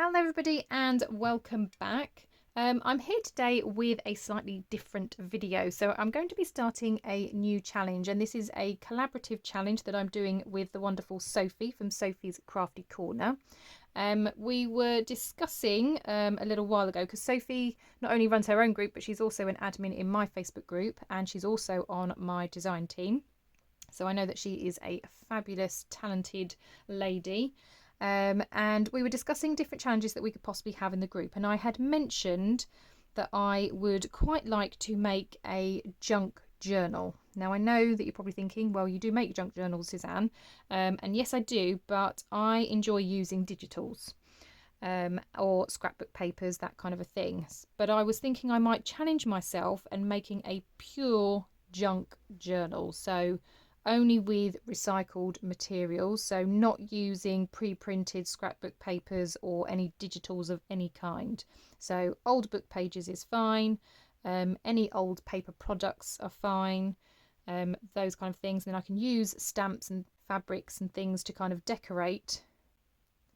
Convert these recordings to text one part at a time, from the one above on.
Hello everybody and welcome back. I'm here today with a slightly different video. So I'm going to be starting a new challenge, and this is a collaborative challenge that I'm doing with the wonderful Sophie from Sophie's Crafty Corner. We were discussing a little while ago, because Sophie not only runs her own group, but she's also an admin in my Facebook group, and she's also on my design team. So I know that she is a fabulous, talented lady. And we were discussing different challenges that we could possibly have in the group, and I had mentioned that I would quite like to make a junk journal. Now I know that you're probably thinking, well, you do make junk journals, Suzanne, and yes I do, but I enjoy using digitals or scrapbook papers, that kind of a thing. But I was thinking I might challenge myself and making a pure junk journal, so only with recycled materials, so not using pre-printed scrapbook papers or any digitals of any kind. So old book pages is fine, any old paper products are fine, those kind of things. And then I can use stamps and fabrics and things to kind of decorate,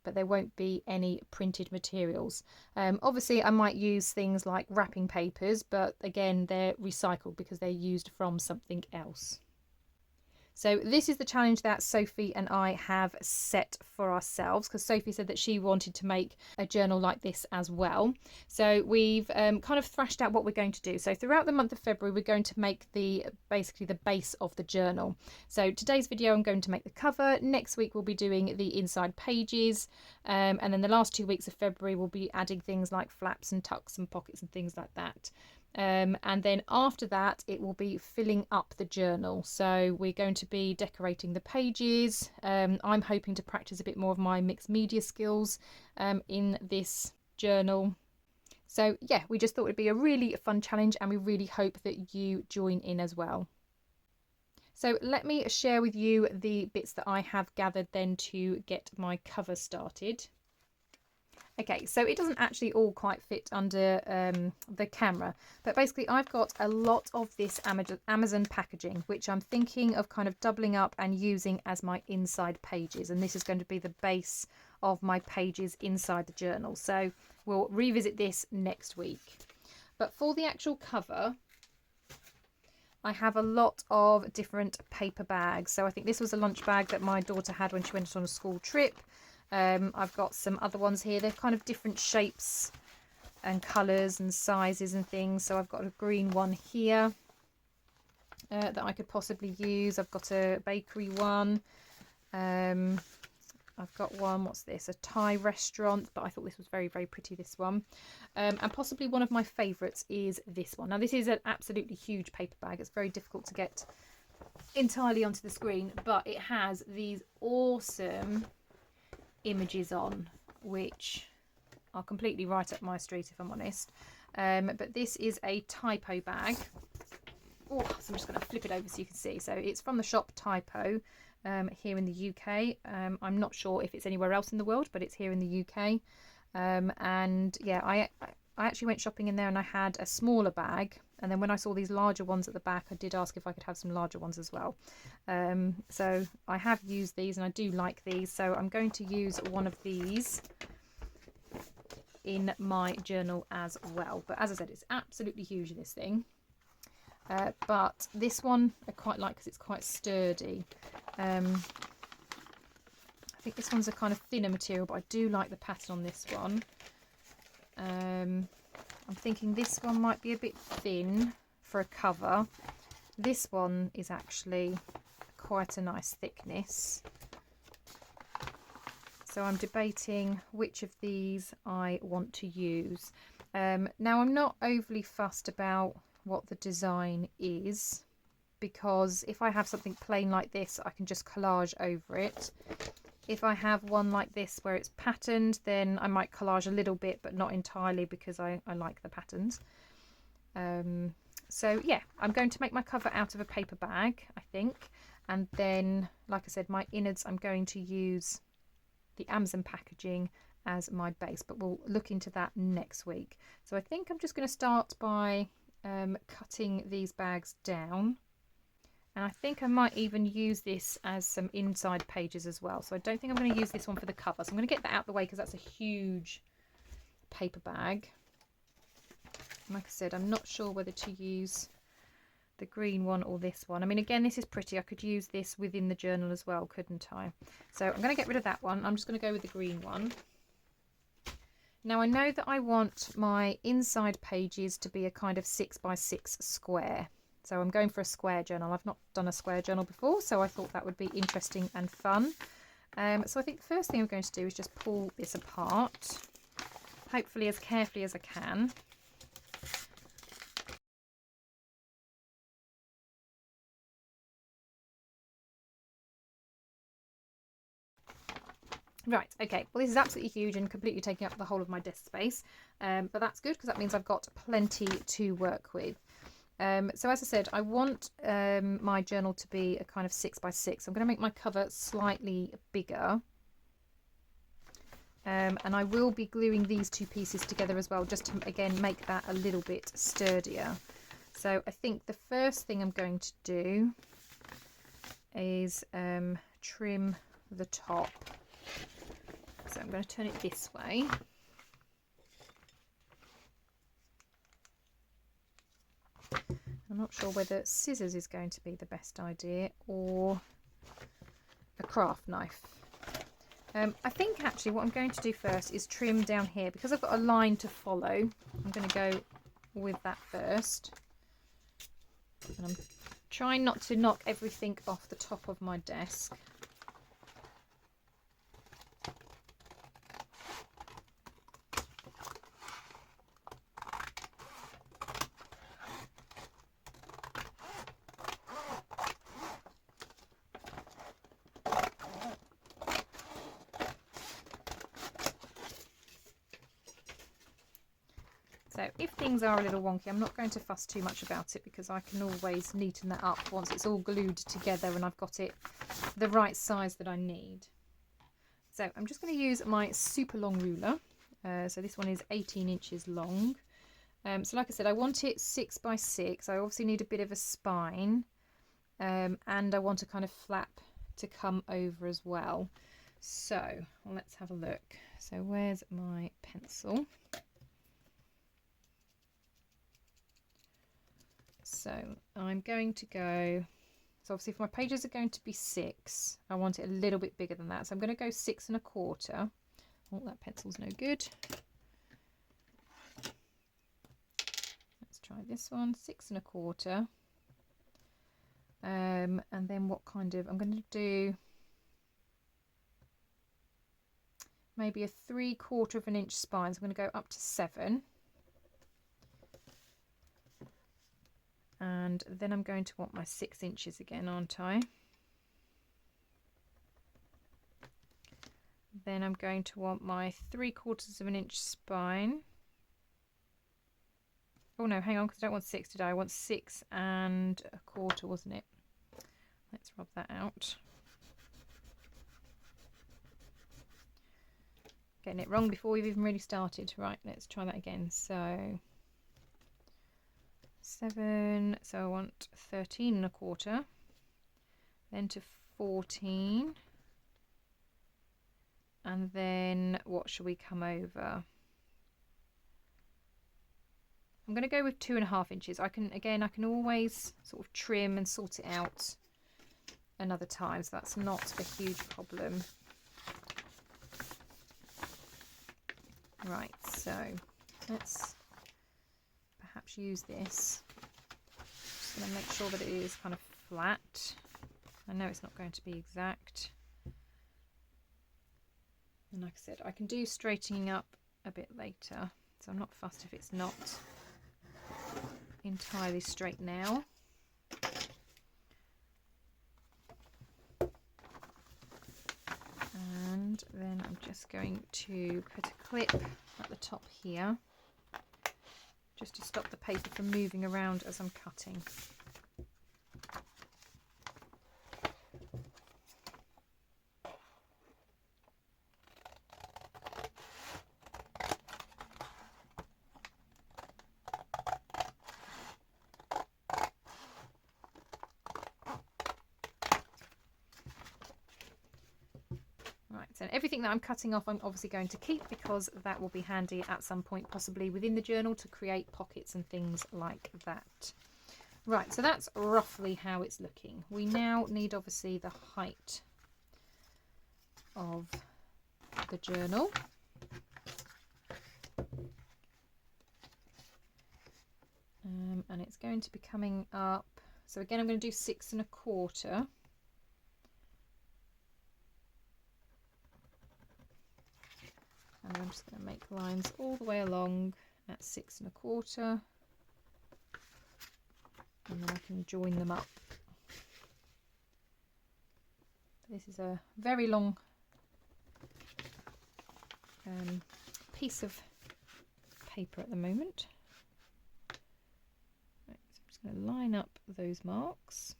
but there won't be any printed materials. Obviously I might use things like wrapping papers, but again they're recycled because they're used from something else. So this is the challenge that Sophie and I have set for ourselves, because Sophie said that she wanted to make a journal like this as well. So we've kind of thrashed out what we're going to do. So throughout the month of February, we're going to make basically the base of the journal. So today's video, I'm going to make the cover. Next week, we'll be doing the inside pages. And then the last 2 weeks of February, we'll be adding things like flaps and tucks and pockets and things like that. And then after that it will be filling up the journal, so we're going to be decorating the pages. I'm hoping to practice a bit more of my mixed media skills in this journal. So yeah, we just thought it'd be a really fun challenge, and we really hope that you join in as well. So let me share with you the bits that I have gathered then to get my cover started. Okay, so it doesn't actually all quite fit under the camera, but basically I've got a lot of this Amazon packaging, which I'm thinking of kind of doubling up and using as my inside pages, and this is going to be the base of my pages inside the journal. So we'll revisit this next week. But for the actual cover, I have a lot of different paper bags. So I think this was a lunch bag that my daughter had when she went on a school trip. I've got some other ones here. They're kind of different shapes and colours and sizes and things. So I've got a green one here that I could possibly use. I've got a bakery one. I've got one, what's this? A Thai restaurant, but I thought this was very, very pretty, this one. And possibly one of my favourites is this one. Now this is an absolutely huge paper bag. It's very difficult to get entirely onto the screen, but it has these awesome images on, which are completely right up my street if I'm honest. But this is a typo bag. Oh, so I'm just going to flip it over so you can see. So it's from the shop Typo here in the UK. I'm not sure if it's anywhere else in the world, but it's here in the UK. And yeah, I actually went shopping in there and I had a smaller bag, and then when I saw these larger ones at the back, I did ask if I could have some larger ones as well. So I have used these and I do like these, so I'm going to use one of these in my journal as well. But as I said, it's absolutely huge, this thing. But this one I quite like because it's quite sturdy. I think this one's a kind of thinner material, but I do like the pattern on this one. I'm thinking this one might be a bit thin for a cover. This one is actually quite a nice thickness. So I'm debating which of these I want to use. Now I'm not overly fussed about what the design is, because if I have something plain like this, I can just collage over it. If I have one like this where it's patterned, then I might collage a little bit, but not entirely, because I like the patterns. So yeah, I'm going to make my cover out of a paper bag, I think. And then, like I said, my innards, I'm going to use the Amazon packaging as my base, but we'll look into that next week. So I think I'm just going to start by cutting these bags down. And I think I might even use this as some inside pages as well. So I don't think I'm going to use this one for the cover. So I'm going to get that out of the way because that's a huge paper bag. Like I said, I'm not sure whether to use the green one or this one. I mean, again, this is pretty. I could use this within the journal as well, couldn't I? So I'm going to get rid of that one. I'm just going to go with the green one. Now I know that I want my inside pages to be a kind of 6x6 square. So I'm going for a square journal. I've not done a square journal before, so I thought that would be interesting and fun. So I think the first thing I'm going to do is just pull this apart, hopefully as carefully as I can. Right, okay, well this is absolutely huge and completely taking up the whole of my desk space, but that's good because that means I've got plenty to work with. So as I said, I want my journal to be a kind of 6x6. I'm going to make my cover slightly bigger. And I will be gluing these two pieces together as well, just to, again, make that a little bit sturdier. So I think the first thing I'm going to do is trim the top. So I'm going to turn it this way. I'm not sure whether scissors is going to be the best idea or a craft knife. I think actually what I'm going to do first is trim down here. Because I've got a line to follow, I'm going to go with that first. And I'm trying not to knock everything off the top of my desk. So if things are a little wonky, I'm not going to fuss too much about it because I can always neaten that up once it's all glued together and I've got it the right size that I need. So I'm just going to use my super long ruler. So this one is 18 inches long. So like I said, I want it 6x6. I obviously need a bit of a spine and I want a kind of flap to come over as well. So let's have a look. So where's my pencil? So I'm going to go, so obviously if my pages are going to be 6, I want it a little bit bigger than that. So I'm going to go 6 1/4. Oh, that pencil's no good. Let's try this one, 6 1/4. And then what kind of, I'm going to do maybe a 3/4 of an inch spine. So I'm going to go up to 7. And then I'm going to want my 6 inches again, aren't I? Then I'm going to want my 3/4 of an inch spine. Oh no, hang on, because I don't want 6 today. I want 6 1/4, wasn't it? Let's rub that out. Getting it wrong before we've even really started. Right, let's try that again. So 7, so I want 13 1/4, then to 14, and then what shall we come over? I'm going to go with 2.5 inches. I can always sort of trim and sort it out another time, so that's not a huge problem. Right, so let's perhaps use this. Just going to make sure that it is kind of flat. I know it's not going to be exact. And like I said, I can do straightening up a bit later, so I'm not fussed if it's not entirely straight now. And then I'm just going to put a clip at the top here, just to stop the paper from moving around as I'm cutting. and everything that I'm cutting off I'm obviously going to keep, because that will be handy at some point, possibly within the journal, to create pockets and things like that. Right, so that's roughly how it's looking. We now need obviously the height of the journal. And it's going to be coming up, so again I'm going to do 6 1/4. And I'm just going to make lines all the way along at 6 1/4, and then I can join them up. This is a very long piece of paper at the moment. Right, so I'm just going to line up those marks.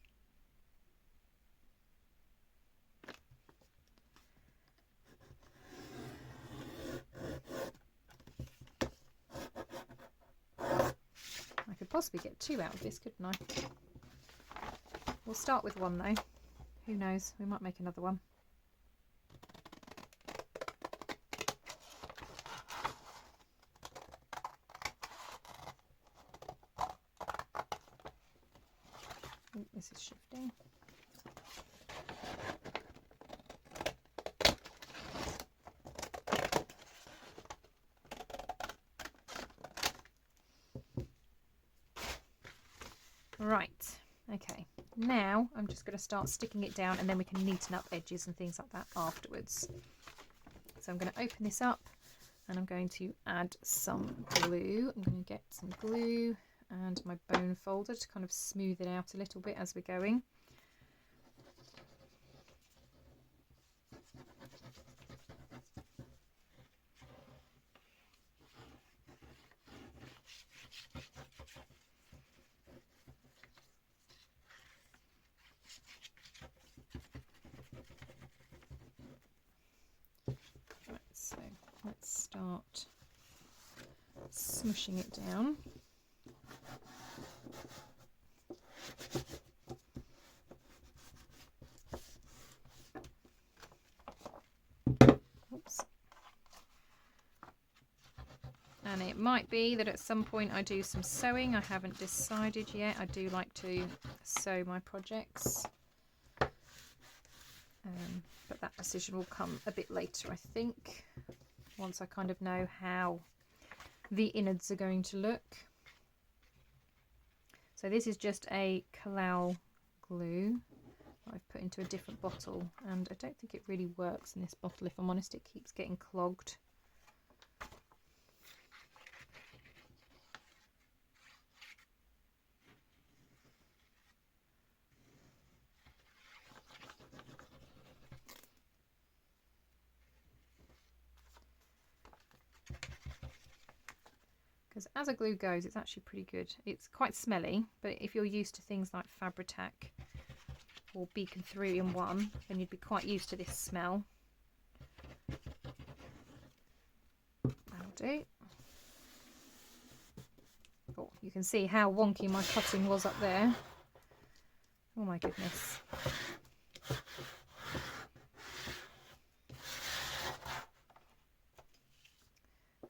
I could possibly get 2 out of this, couldn't I? We'll start with 1 though. Who knows, we might make another one. Oh, this is shifting. Right, okay, now I'm just going to start sticking it down, and then we can neaten up edges and things like that afterwards. So I'm going to open this up and I'm going to add some glue. I'm going to get some glue and my bone folder to kind of smooth it out a little bit as we're going. So let's start smushing it down. Oops. And it might be that at some point I do some sewing. I haven't decided yet. I do like to sew my projects. But that decision will come a bit later, I think, once I kind of know how the innards are going to look. So this is just a Kalal glue that I've put into a different bottle, and I don't think it really works in this bottle, if I'm honest. It keeps getting clogged. Because as a glue goes, it's actually pretty good. It's quite smelly, but if you're used to things like Fabri-Tac or Beacon 3-in-1, then you'd be quite used to this smell. That'll do. Oh, you can see how wonky my cutting was up there. Oh my goodness.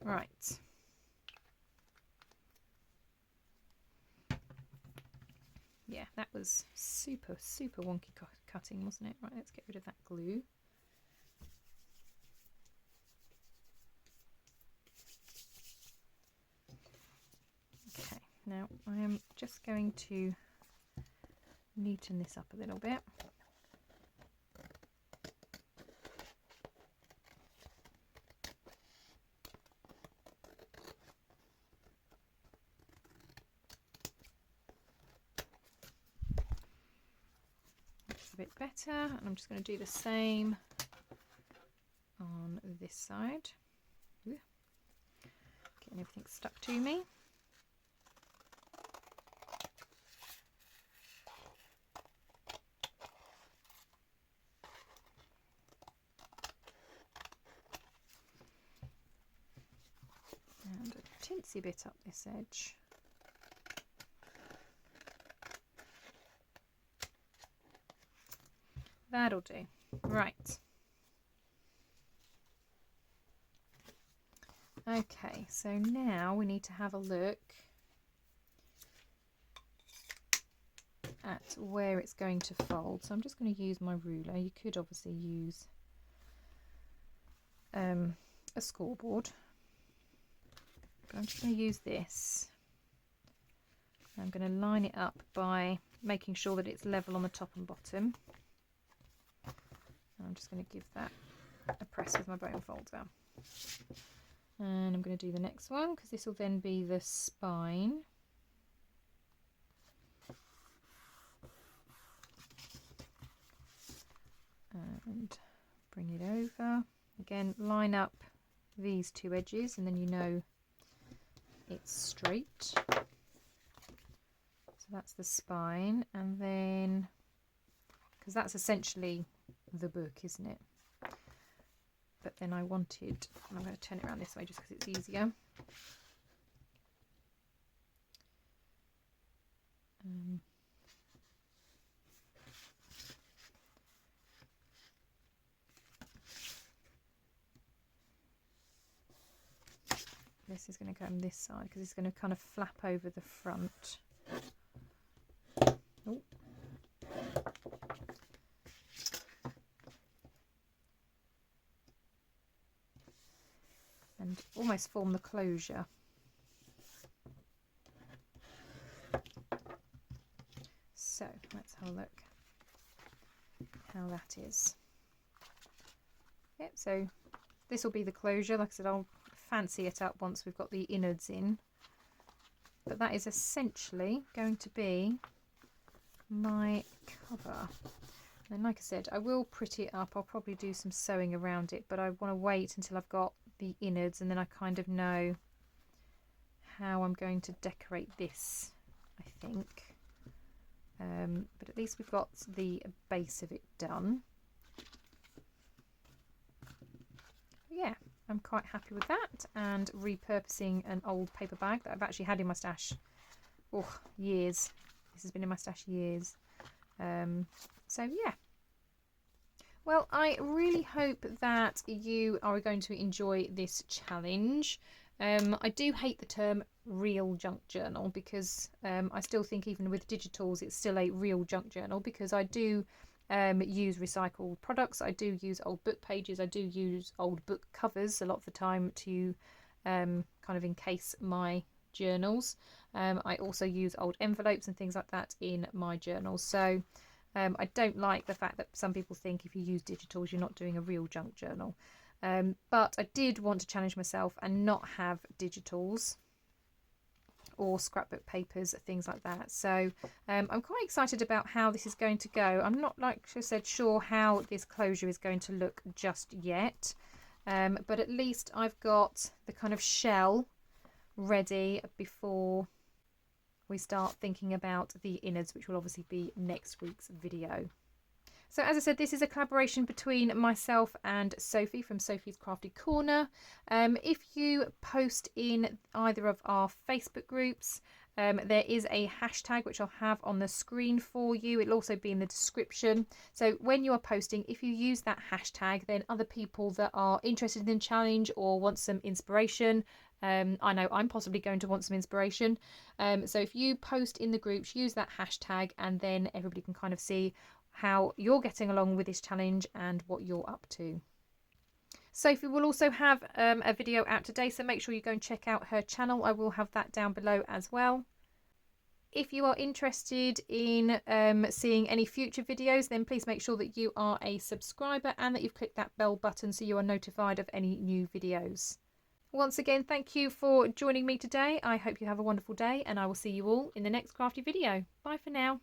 Right. Yeah, that was super wonky cutting, wasn't it? Right, let's get rid of that glue. Okay, now I am just going to neaten this up a little bit. Bit better, and I'm just going to do the same on this side. Ooh. Getting everything stuck to me. And a tinsy bit up this edge. That'll do. Right. Okay, so now we need to have a look at where it's going to fold. So I'm just going to use my ruler. You could obviously use a scoreboard, but I'm just going to use this. I'm going to line it up by making sure that it's level on the top and bottom. And I'm just going to give that a press with my bone folder. And I'm going to do the next one because this will then be the spine. And bring it over. Again, line up these two edges and then you know it's straight. So that's the spine, and then, because that's essentially the book, isn't it? But then I wanted, and I'm going to turn it around this way just because it's easier. This is going to go on this side because it's going to kind of flap over the front. Oh. And almost form the closure. So let's have a look how that is. Yep, so this will be the closure. Like I said, I'll fancy it up once we've got the innards in. But that is essentially going to be my cover. And like I said, I will pretty it up. I'll probably do some sewing around it, but I want to wait until I've got the innards and then I kind of know how I'm going to decorate this, I think. But at least we've got the base of it done. Yeah, I'm quite happy with that, and repurposing an old paper bag that I've actually had in my stash years. This has been in my stash years. So yeah. Well, I really hope that you are going to enjoy this challenge. I do hate the term real junk journal because I still think even with digitals it's still a real junk journal, because I do use recycled products, I do use old book pages, I do use old book covers a lot of the time to kind of encase my journals. I also use old envelopes and things like that in my journals. So I don't like the fact that some people think if you use digitals you're not doing a real junk journal. But I did want to challenge myself and not have digitals or scrapbook papers, things like that. So I'm quite excited about how this is going to go. I'm not, like I said, sure how this closure is going to look just yet. But at least I've got the kind of shell ready before we start thinking about the innards, which will obviously be next week's video. So as I said, this is a collaboration between myself and Sophie from Sophie's Crafty Corner. If you post in either of our Facebook groups, there is a hashtag which I'll have on the screen for you. It'll also be in the description. So when you are posting, if you use that hashtag, then other people that are interested in the challenge or want some inspiration, I know I'm possibly going to want some inspiration. So if you post in the groups, use that hashtag, and then everybody can kind of see how you're getting along with this challenge and what you're up to. Sophie will also have a video out today, so make sure you go and check out her channel. I will have that down below as well. If you are interested in seeing any future videos, then please make sure that you are a subscriber and that you've clicked that bell button so you are notified of any new videos. Once again, thank you for joining me today. I hope you have a wonderful day, and I will see you all in the next crafty video. Bye for now.